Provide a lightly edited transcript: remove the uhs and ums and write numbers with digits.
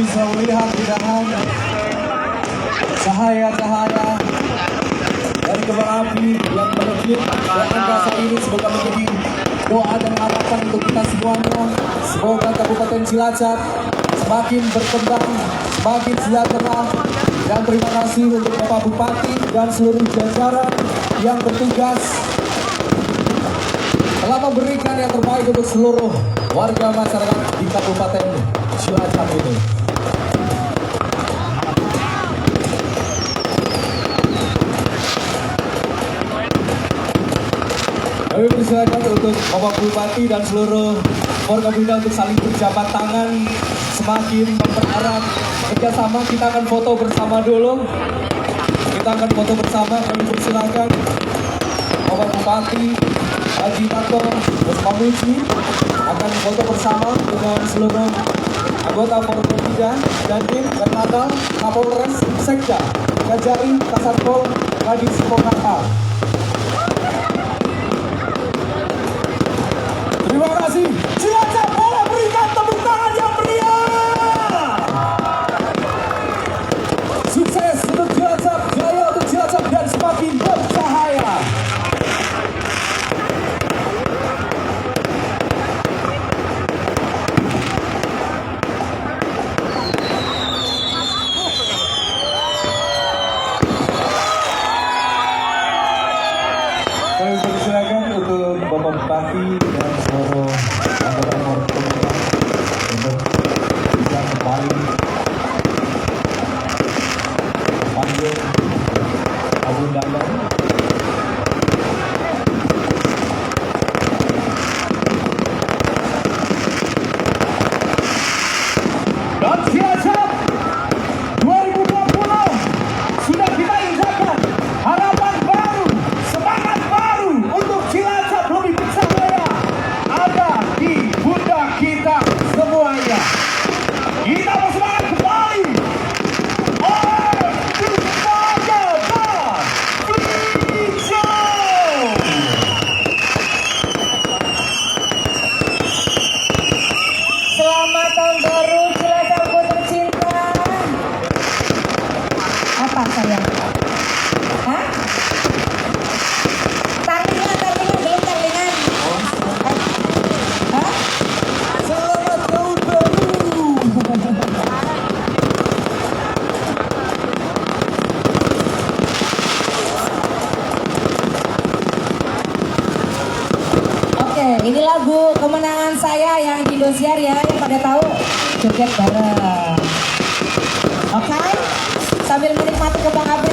bisa melihat hidangan cahaya-cahaya dari kembang api yang melejit dan angkasa ini, semoga menjadi doa dan harapan untuk kita semuanya. Semoga Kabupaten Cilacap semakin berkembang, semakin sejahtera. Dan terima kasih untuk Bapak Bupati dan seluruh jajaran yang bertugas telah memberikan yang terbaik untuk seluruh warga masyarakat di Kabupaten Cilacap ini. Kami persilakan untuk Bapak Bupati dan seluruh warga Bunda untuk saling berjabat tangan, semakin mempererat kerjasama. Kita akan foto bersama dulu. Kita akan foto bersama. Kami persilakan Bapak Bupati Haji Tato Pamuji akan foto bersama dengan seluruh anggota Forkopimda, Dandim, Karnatal, Kapolres, Sekda, Kajari, Kasatpol, Kadis Pokhata. Terima kasih. Cilacap, boleh berikan tepuk tangan yang meriah. Sukses untuk Cilacap, jaya untuk Cilacap dan semakin bercahaya. Kami persilakan untuk Bapak Bupati dan seluruh anggota Forkopimda untuk bisa kembali panggil Abu Dalam. Dan Cilacap 2020 sudah kita injakan harapan baru, semangat baru untuk Cilacap lebih bercahaya ada di pundak kita semuanya. Kita bersemangat kembali. Selamat tahun baru Cilacapku tercinta. Apa sayang? Hah? Tarlingan belum tarlingan. Hah? Selamat tahun baru. Oke, ini lagu kemenangan saya yang di Indosiar ya, yang pada tahu joget bareng. Oke, sambil menikmati kembang api